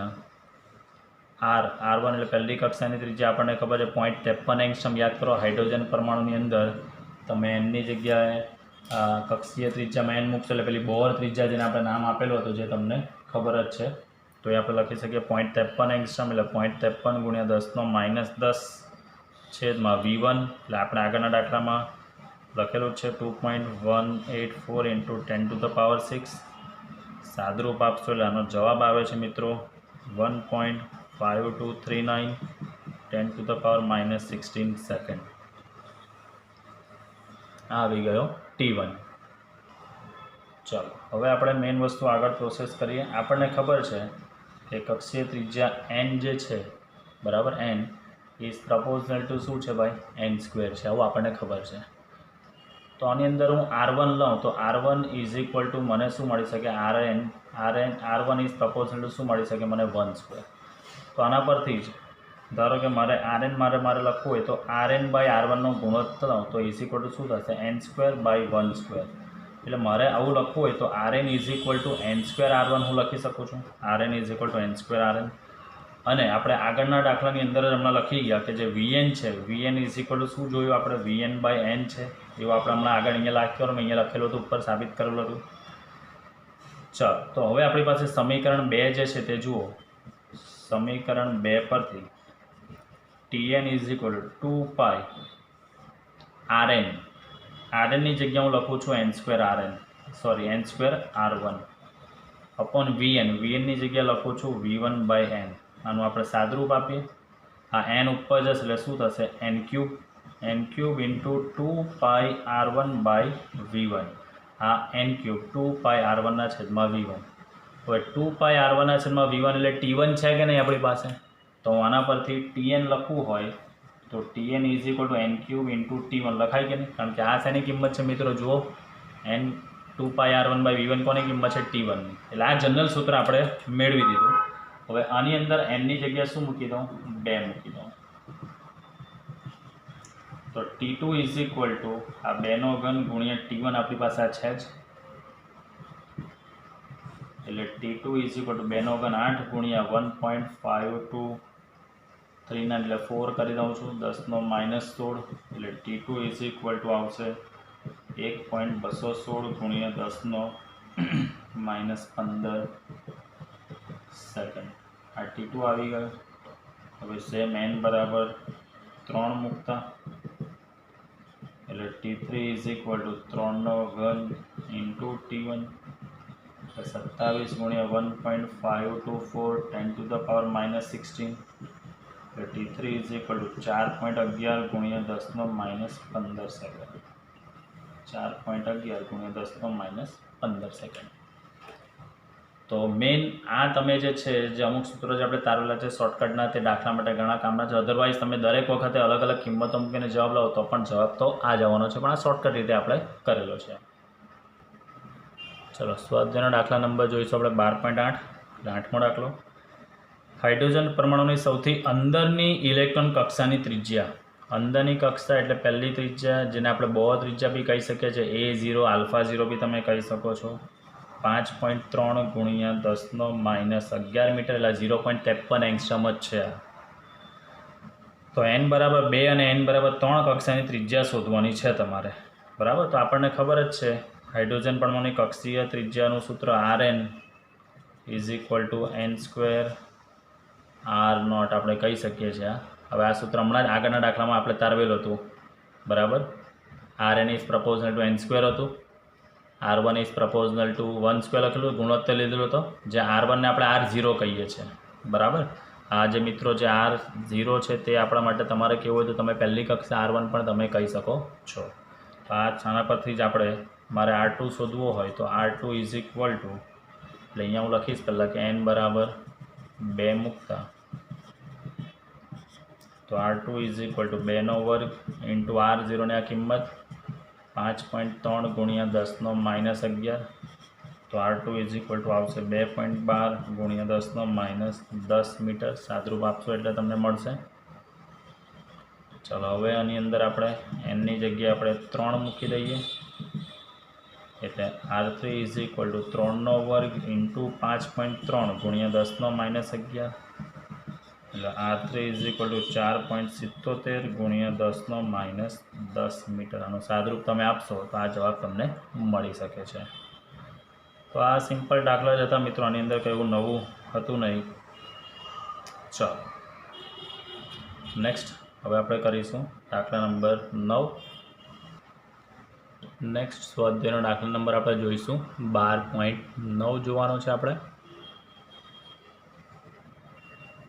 R1 એટલે પહેલી કક્ષાની ત્રિજ્યા આપણને ખબર છે 0.53 એંગસ્ટ્રોમ। યાદ કરો હાઇડ્રોજન પરમાણુની અંદર તમે એનની જગ્યાએ કક્ષીય ત્રિજ્યામાં n મૂકશો એટલે પેલી બોહર ત્રિજ્યા જેને આપણે નામ આપેલું હતું જે તમને ખબર જ છે તો એ આપણે લખી શકીએ 0.53 એંગસ્ટ્રોમ એટલે 0.53 × 10⁻10 છેદમાં V1 એટલે આપણે આગળના દાખલામાં લખેલું છે 2.184 × 10⁶ સાદરૂપ આપશો એટલે આનો જવાબ આવે છે મિત્રો 1.5239 10⁻16 સેકન્ડ। આ આવી ગયો T1। ચાલો હવે આપણે મેઇન વસ્તુ આગળ પ્રોસેસ કરીએ। આપણને ખબર છે કે કક્ષીય ત્રિજ્યા n જે છે બરાબર n ઇઝ પ્રપોઝનલ ટુ શું છે ભાઈ n² છે, આવું આપણને ખબર છે। તો આની અંદર હું R1 લઉં તો R1 મને શું મળી શકે R1 ઇઝ પ્રપોઝનલ ટુ શું મળી શકે મને 1²। તો આના પરથી જ ધારો કે મારે Rn મારે લખવું હોય તો Rn/R1નો ગુણોત્તર લઉં તો શું થશે n²/1²। એટલે મારે આવું લખવું હોય તો Rn n²R1 હું લખી શકું છું Rn n²Rn। અને આપણે આગળના દાખલાની અંદર જ હમણાં લખી ગયા કે જે Vn છે Vn શું જોયું આપણે Vn/n છે એવું આપણે હમણાં આગળ અહીંયા લખ્યું અહીંયા લખેલું હતું ઉપર સાબિત કરેલું હતું। ચાલો તો હવે આપણી પાસે સમીકરણ 2 જે છે તે જુઓ। સમીકરણ 2 પરથી Tn 2π Rnની જગ્યા હું લખું છું n²R1 અપોન Vnની જગ્યા લખું છું V1/n। આનું આપણે સાદરૂપ આપીએ આ n ઉપર જશે એટલે શું થશે n³ × 2πR1/V1 આ n³ 2πR1/V1। હવે 2πR1/V1 એટલે T1 છે કે નહીં આપણી પાસે તો આના પરથી Tn લખવું હોય તો Tn n³ × T1 લખાય કે નહીં કારણ કે આ શેની કિંમત છે મિત્રો જુઓ n 2πR1/V1 કોની કિંમત છે T1ની એટલે આ જનરલ સૂત્ર આપણે મેળવી દીધું। હવે આની અંદર nની જગ્યાએ શું મૂકી દઉં 2 મૂકી દઉં તો T2 આ 2 નો ઘન ગુણ્યા T1 આપણી પાસે આ છે જ એટલે T2 2 નો ઘન 8 ગુણ્યા 1.52 3 ના એટલે 4 કરી દઉં છું, 10 નો -16 એટલે T2 ઇઝ ઇક્વલ ટુ આવશે 1.216 ગુણ્યા 10 નો -15 સેકન્ડ. આ T2 આવી ગયો. હવે સેમ n બરાબર 3 મૂકતા એટલે T3 ઇઝ ઇક્વલ ટુ 3 નો ઘન ઇન્ટુ T1 એટલે 27 ગુણ્યા 1.524 10 ટુ ધ પાવર -16 એટલે T3 ઇઝ ઇક્વલ ટુ 4.11 ગુણ્યા 10 નો -15 સેકન્ડ. 4.11 ગુણ્યા 10 નો -15 સેકન્ડ. તો મેઇન આ તમે જે છે જે અમુક સૂત્રો જે આપણે તારવેલા છે શોર્ટકટના, તે દાખલા માટે ઘણા કામના છે. અધરવાઇઝ તમે દરેક વખતે અલગ અલગ કિંમતો મૂકીને જવાબ લાવો તો પણ જવાબ તો આ જવાનો છે, પણ આ શોર્ટકટ રીતે આપણે કરેલો છે. ચલો સ્વાધ્યાયનો દાખલા નંબર જોઈશું આપણે 12.8. 8મો દાખલો. હાઇડ્રોજન પરમાણુની સૌથી અંદરની ઇલેક્ટ્રોન કક્ષાની ત્રિજ્યા. અંદરની કક્ષા એટલે પહેલી ત્રિજ્યા, જેને આપણે બોહર ત્રિજ્યા બી કહી શકીએ છીએ, A0 આલ્ફા 0 બી તમે કહી શકો છો. 5.3 ગુણ્યા 10 નો -11 મીટર એટલે 0.53 એંગસ્ટ્રોમ જ છે. તો n બરાબર 2 અને n બરાબર 3 કક્ષાની ત્રિજ્યા શોધવાની છે તમારે, બરાબર. તો આપણને ખબર જ છે હાઇડ્રોજન પરમાણુની કક્ષીય ત્રિજ્યાનું સૂત્ર Rn is equal two n² R0 આપણે કહી શકીએ છીએ. હવે આ સૂત્ર હમણાં જ આગળના દાખલામાં આપણે તારવેલું હતું, બરાબર. Rn ઇઝ પ્રપોઝનલ ટુ n² હતું, R1 ઇઝ પ્રપોઝનલ ટુ 1² લખેલું, ગુણોત્તર લીધેલો હતો, જે R1 ને આપણે R0 કહીએ છીએ, બરાબર. આ જે મિત્રો જે R0 છે તે આપણા માટે તમારે કેવું હોય તો તમે પહેલી કક્ષા R1 પણ તમે કહી શકો છો. આ આના પરથી જ આપણે મારે R2 શોધવો હોય તો R2 ઇઝ ઇક્વલ ટુ, એટલે અહીંયા હું લખીશ પહેલાં કે n બરાબર 2 મૂકતા તો R2 ઇઝ ઇક્વલ ટુ 2 નો વર્ગ ઇન્ટુ R0 ની આ કિંમત 5.3 ગુણ્યા 10 નો -11 તો R2 ઇઝ ઇક્વલ ટુ આવશે 2.12 ગુણ્યા 10 નો -10 મીટર. સાદરૂપ આપશો એટલે તમને મળશે. ચલો હવે આની અંદર આપણે nની જગ્યાએ આપણે 3 મૂકી દઈએ એટલે R3 ઇઝ ઇક્વલ ટુ 3 નો વર્ગ ઇન્ટુ 5.3 ગુણ્યા 10 નો -11 એટલે R3 ઇઝ ઇક્વલ ટુ 4.77 ગુણ્યા 10 નો -10 મીટર. આનું સાદરૂપ તમે આપશો તો આ જવાબ તમને મળી શકે છે. તો આ સિમ્પલ દાખલા જ હતા મિત્રો, આની અંદર કંઈ એવું નવું હતું નહીં. ચાલો નેક્સ્ટ હવે આપણે કરીશું દાખલા નંબર 9. નેક્સ્ટ સ્વાધ્યાયનો દાખલા નંબર આપણે જોઈશું 12.9 જોવાનો છે આપણે.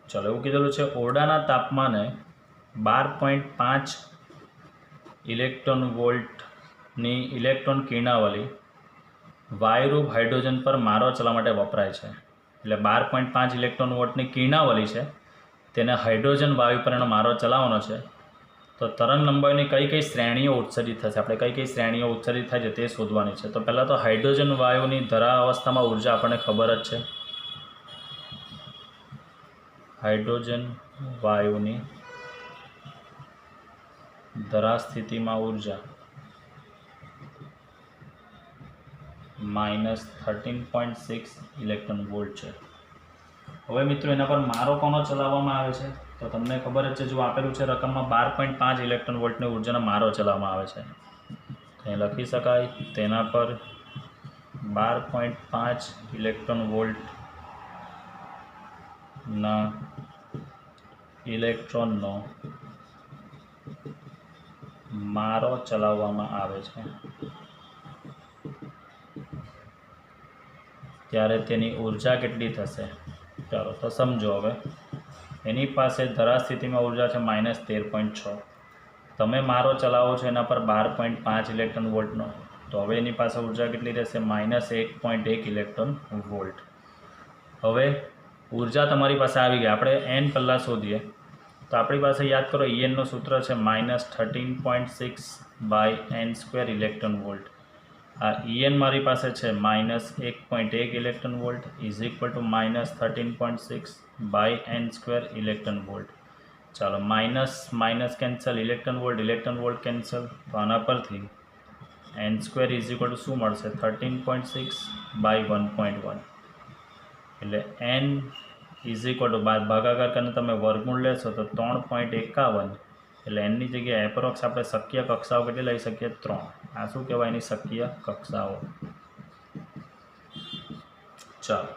ચલો એવું કીધેલું છે ઓરડાના તાપમાને 12.5 ઇલેક્ટ્રોન વોલ્ટની ઇલેક્ટ્રોન કિરણાવલી વાયુરૂપ હાઇડ્રોજન પર મારો ચલાવવા માટે વપરાય છે. એટલે 12.5 ઇલેક્ટ્રોન વોલ્ટની કિરણાવલી છે, તેને હાઇડ્રોજન વાયુ પર એનો મારો ચલાવવાનો છે. તો તરંગ લંબાઈની કઈ કઈ શ્રેણીઓ ઉત્સર્જિત થશે, આપણે કઈ કઈ શ્રેણીઓ ઉત્સર્જિત થાય છે તે શોધવાની છે. તો પહેલાં તો હાઇડ્રોજન વાયુની ધરા અવસ્થામાં ઉર્જા આપણને ખબર જ છે. હાઇડ્રોજન વાયુની ધરા સ્થિતિમાં ઉર્જા -13.6 ઇલેક્ટ્રોન વોલ્ટ છે. હવે મિત્રો એના પર મારો કોનો ચલાવવામાં આવે છે તો તમને ખબર જ છે, જો આપેલું છે રકમમાં 12.5 ઇલેક્ટ્રોન વોલ્ટની ઉર્જાનો મારો ચલાવવામાં આવે છે. અહીં લખી શકાય તેના પર 12.5 ઇલેક્ટ્રોન વોલ્ટના ઇલેક્ટ્રોનનો મારો ચલાવવામાં આવે છે, ત્યારે તેની ઉર્જા કેટલી થશે. ચાલો તો સમજો. હવે એની પાસે ધરા સ્થિતિમાં ઉર્જા છે -13.6. તમે મારો ચલાવો છો એના પર 12.5 ઇલેક્ટ્રોન વોલ્ટનો, તો હવે એની પાસે ઉર્જા કેટલી રહેશે -1.1 ઇલેક્ટ્રોન વોલ્ટ. હવે ઉર્જા તમારી પાસે આવી ગઈ. આપણે n પહેલાં શોધીએ તો આપણી પાસે યાદ કરો ENનું સૂત્ર છે -13.6 બાય n² ઇલેક્ટ્રોન વોલ્ટ. આ EN મારી પાસે છે -1.1 electron volt is equal to -13.6 by n² electron volt. ચાલો minus cancel, electron volt cancel, તો આના પરથી n² ઇઝ ઇક્વલ ટુ શું મળશે 13.6 બાય 1.1 એટલે n ઇઝ ઇક્વલ ટુ ભાગાકાર કરીને તમે વર્ગમૂળ લેશો તો 3.51 એટલે એની જગ્યાએ એપ્રોક્સ આપણે શક્ય કક્ષાઓ કેટલી લઈ શકીએ 3. આ શું કહેવાય એની શક્ય કક્ષાઓ. ચાલો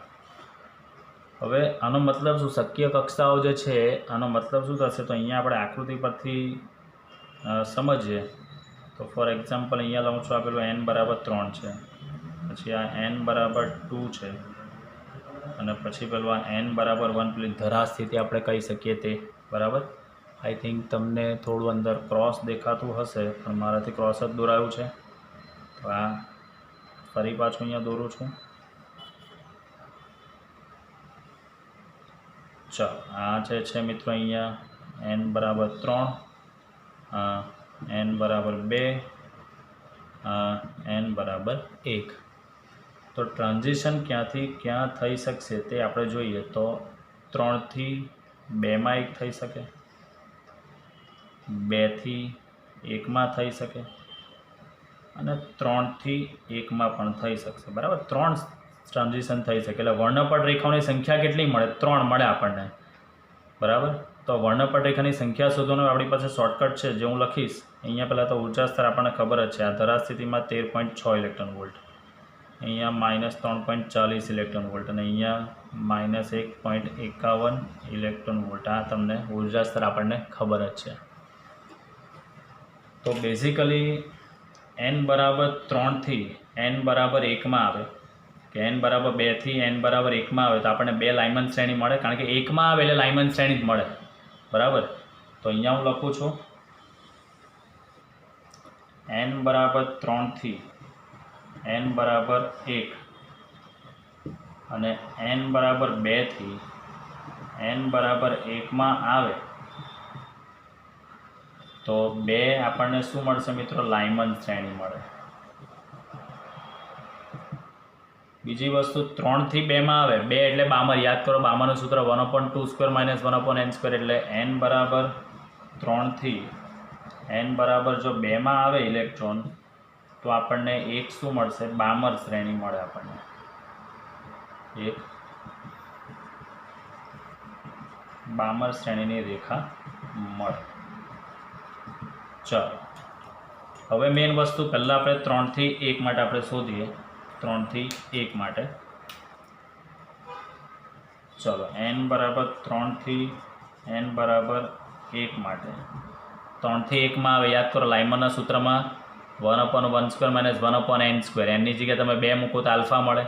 હવે આનો મતલબ શું શક્ય કક્ષાઓ જે છે આનો મતલબ શું થશે તો અહીંયા આપણે આકૃતિ પરથી સમજીએ તો ફોર એક્ઝામ્પલ અહીંયા લઉં છું આપેલું n બરાબર 3 છે, પછી આ n બરાબર 2 છે અને પછી પેલું આ n બરાબર 1 પેલી ધરા સ્થિતિ આપણે કહી શકીએ તે બરાબર. આઈ થિંક તમને થોડું અંદર ક્રોસ દેખાતું હશે પણ મારાથી ક્રોસ જ દોરાયું છે તો આ ફરી પાછું અહીંયા દોરું છું. ચાલો આ જે છે મિત્રો અહીંયા n બરાબર 3, n બરાબર 2, n બરાબર 1. તો ટ્રાન્ઝિશન ક્યાંથી ક્યાં થઈ શકશે તે આપણે જોઈએ તો 3 થી 2માં 1 થઈ શકે, 2 થી 1માં થઈ શકે અને 3 થી 1માં પણ થઈ શકશે બરાબર. 3 ટ્રાન્ઝિશન થઈ શકે એટલે વર્ણપટ રેખાઓની સંખ્યા કેટલી મળે 3 મળે આપણને બરાબર. તો વર્ણપટ રેખાની સંખ્યા શોધવાનું આપણી પાસે શોર્ટકટ છે જે હું લખીશ. અહીંયા પહેલાં તો ઉર્જા સ્તર આપણને ખબર જ છે, આ ધરા સ્થિતિમાં 13.6 ઇલેક્ટ્રોન વોલ્ટ, અહીંયા -3.40 ઇલેક્ટ્રોન વોલ્ટ અને અહીંયા -1.51 ઇલેક્ટ્રોન વોલ્ટ. આ તમને ઉર્જા સ્તર આપણને ખબર જ છે. તો બેઝિકલી n બરાબર 3 થી n બરાબર 1માં આવે કે n બરાબર 2 થી n બરાબર 1માં આવે તો આપણને 2 લાઇમન શ્રેણી મળે કારણ કે 1માં આવે એટલે લાઇમન શ્રેણી જ મળે બરાબર. તો અહીંયા હું લખું છું n બરાબર 3 થી n બરાબર 1 અને n બરાબર 2 થી n બરાબર 1માં આવે તો 2 આપણને શું મળશે મિત્રો લાઇમન શ્રેણી મળે. બીજી વસ્તુ 3 થી 2માં આવે 2 એટલે બામર, યાદ કરો બામરનું સૂત્ર 1/2² - 1/n² એટલે n બરાબર 3 થી n બરાબર જો 2માં આવે ઇલેક્ટ્રોન તો આપણને એક શું મળશે બામર શ્રેણી મળે આપણને એક બામર શ્રેણીની રેખા મળે. ચાલો હવે મેઇન વસ્તુ પહેલાં આપણે 3 થી 1 માટે આપણે શોધીએ. 3 થી 1 માટે ચલો n બરાબર 3 થી n બરાબર 1 માટે 3 થી 1માં આવે યાદ કરો લાઇમનના સૂત્રમાં 1/1² - 1/n². એની જગ્યાએ તમે 2 મૂકો તો આલ્ફા મળે,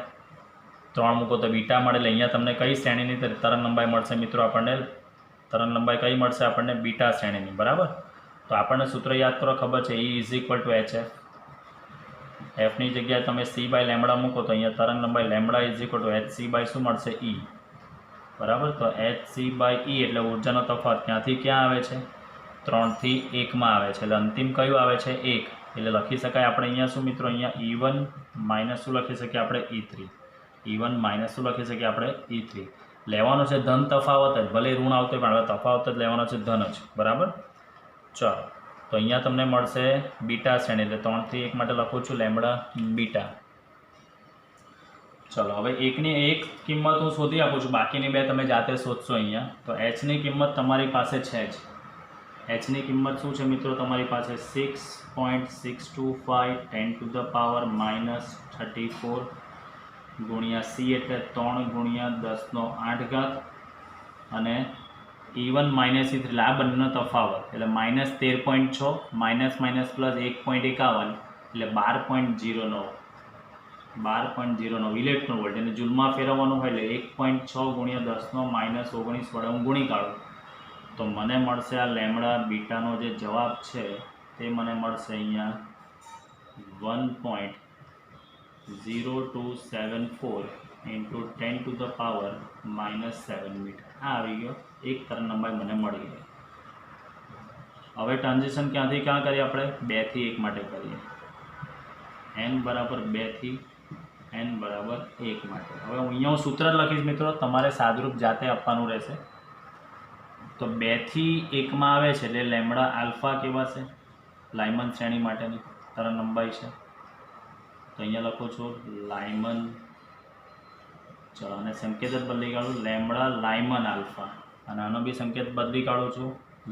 3 મૂકો તો બીટા મળે એટલે અહીંયા તમને કઈ શ્રેણીની તરંગ લંબાઈ મળશે મિત્રો આપણને તરંગ લંબાઈ કઈ મળશે આપણને બીટા શ્રેણીની બરાબર. તો આપણને સૂત્ર યાદ કરો ખબર છે E = hf. એફની જગ્યાએ તમે c/λ મૂકો તો અહીંયા તરંગ લંબાઈ λ = hc/ શું મળશે E બરાબર. તો hc/E એટલે ઉર્જાનો તફાવત ક્યાંથી ક્યાં આવે છે 3 થી 1માં આવે છે એટલે અંતિમ કયું આવે છે 1 એટલે લખી શકાય આપણે અહીંયા શું મિત્રો અહીંયા E1 - શું લખી શકીએ આપણે E3. E1 - શું લખી શકીએ આપણે E3. લેવાનો છે ધન તફાવત જ, ભલે ઋણ આવતો હોય પણ હવે તફાવત જ લેવાનો છે ધન જ બરાબર. ચાલો તો અહીંયા તમને મળશે બીટા શ્રેણી એટલે 3 થી 1 માટે લખું છું λ બીટા. ચલો હવે એકની એક કિંમત હું શોધી આપું છું, બાકીની બે તમે જાતે શોધશો. અહીંયા તો hની કિંમત તમારી પાસે છે જ. hની કિંમત શું છે મિત્રો તમારી પાસે 6.625 10⁻⁻34 ગુણ્યા c એટલે 3 ગુણ્યા 10⁸ અને E1 - E3 એટલે આ બંનેનો તફાવત એટલે -13.6 --+1.51 એટલે 12.09 ઇલેક્ટ્રોન વોલ્ટ. એને જૂલમાં ફેરવવાનું હોય એટલે 1.6 ગુણ્યા 10⁻−19 વડે હું ગુણી કાઢું તો મને મળશે આ લેમડા બીટાનો જે જવાબ છે તે મને મળશે અહીંયા 1.0274 × 10⁻⁻7 મીટર. આ આવી ગયો એક તરંગ લંબાઈ મને મળી ગઈ. હવે ટ્રાન્ઝિશન ક્યાંથી ક્યાં કરીએ આપણે 2 થી 1 માટે કરીએ. n બરાબર 2 થી n બરાબર 1 માટે. હવે અહીંયા હું સૂત્ર લખીશ મિત્રો, તમારે સાદરૂપ જાતે આપવાનું રહેશે. તો 2 થી 1માં આવે છે એટલે લેમડા આલ્ફા કહેવાશે, લાઇમન શ્રેણી માટેની તરંગ લંબાઈ છે. તો અહીંયા લખો છો લાઇમન चलो અને સંકેત જ બદલી કાઢું લેમ્બડા લાઇમન આલ્ફા અને આનો બી સંકેત બદલી કાઢું છું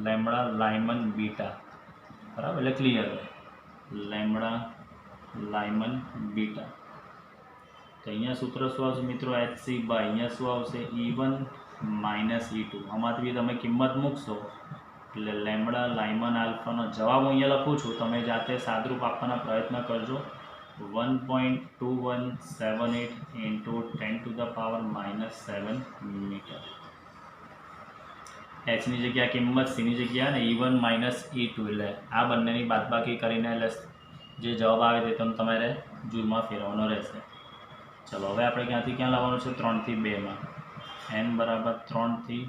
લેમ્બડા લાઇમન બીટા બરાબર એટલે ક્લિયર લેમ્બડા લાઇમન બીટા તો અહીંયા સૂત્ર શું આવશે મિત્રો HC બાય અહીંયા શું આવશે E1 માઇનસ E2 આમાંથી બી તમે કિંમત મૂકશો એટલે લેમ્બડા લાઇમન આલ્ફાનો જવાબ હું અહીંયા લખું છું તમે જાતે સાદરૂપ આપવાના પ્રયત્ન કરજો 1.2178 into 10 to the power minus 7 metre એચની જગ્યા કિંમત સીની જગ્યા અને E1 માઇનસ E2 એટલે આ બંનેની બાદબાકી કરીને એટલે જે જવાબ આવે તે તમારે જૂલમાં ફેરવવાનો રહેશે ચલો હવે આપણે ક્યાંથી ક્યાં લાવવાનું છે 3 થી 2 માં n બરાબર 3 થી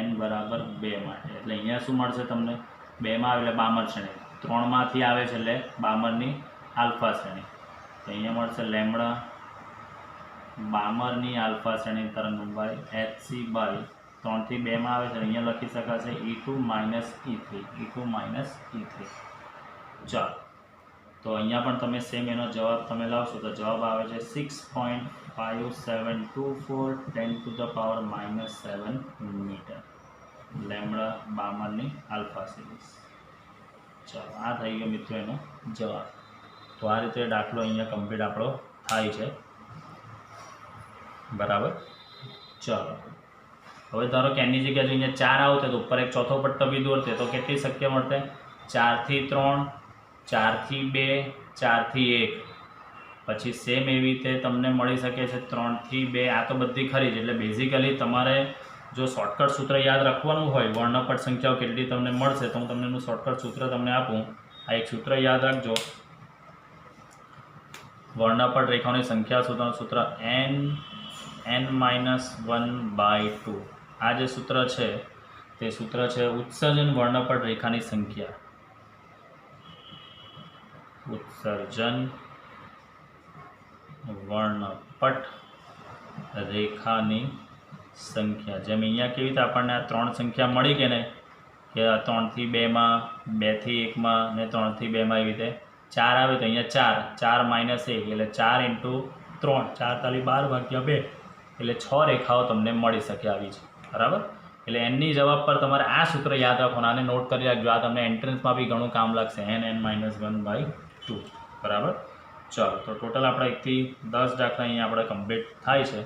n બરાબર 2 માટે એટલે અહીંયા શું મળશે તમને 2 માં આવે એટલે બામર શ્રેણી 3 માંથી આવે છે એટલે બામરની આલ્ફા શ્રેણી તો અહીંયા મળશે લેમ્બડા બામરની આલ્ફા શ્રેણી તરંગલંબાઈ HC બાય 3 થી 2 માં આવે છે અહીંયા લખી શકાશે E2 માઇનસ E3 ચાલો તો અહીંયા પણ તમે સેમ એનો જવાબ તમે લાવશો તો જવાબ આવે છે 6.5724 10 to the power minus 7 metre lambda બામરની આલ્ફા સિરીઝ ચાલો આ થઈ ગયો મિત્રો એનો જવાબ તો આ રીતે દાખલો અહીંયા કમ્પ્લીટ આપણો થાય છે બરાબર ચાલો હવે ધારો કે એની જગ્યાએ જો અહીંયા 4 આવતે તો ઉપર એક ચોથો પટ્ટો બી દોરતે તો કેટલી શક્ય મળતે 4 થી 3 4 થી 2 4 થી 1 પછી સેમ એવી રીતે તમને મળી શકે છે 3 થી 2 આ તો બધી ખરી જ એટલે બેઝિકલી તમારે જો શોર્ટકટ સૂત્ર યાદ રાખવાનું હોય વર્ણપટ સંખ્યાઓ કેટલી તમને મળશે તો હું તમને એનું શોર્ટકટ સૂત્ર તમને આપું આ એક સૂત્ર યાદ રાખજો વર્ણપટ રેખાઓની સંખ્યા શોધવાનું સૂત્ર n-1/2 આ જે સૂત્ર છે તે સૂત્ર છે ઉત્સર્જન વર્ણપટ રેખાની સંખ્યા ઉત્સર્જન વર્ણપટ રેખાની સંખ્યા જેમ અહીંયા કેવી રીતે આપણને આ 3 સંખ્યા મળી કે ને કે 3 થી 2 માં 2 થી 1 માં ને 3 થી 2 માં એવી રીતે 4 આવે તો અહીંયા 4 માઇનસ 1 એટલે 4 × 3 4 તાલી 12 ભાગ્યા 2 એટલે 6 રેખાઓ તમને મળી શકે આવી છે બરાબર એટલે એનની જવાબ પર તમારે આ સૂત્ર યાદ રાખવાનું આને નોટ કરી રાખજો આ તમને એન્ટ્રન્સમાં બી ઘણું કામ લાગશે n-1/2 બરાબર ચાલો તો ટોટલ આપણે 1 થી 10 દાખલા અહીંયા આપણે કમ્પ્લીટ થાય છે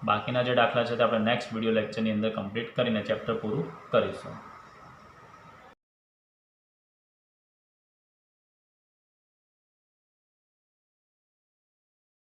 બાકીના જે દાખલા છે તે આપણે નેક્સ્ટ વિડીયો લેક્ચરની અંદર કમ્પ્લીટ કરીને ચેપ્ટર પૂરું કરીશું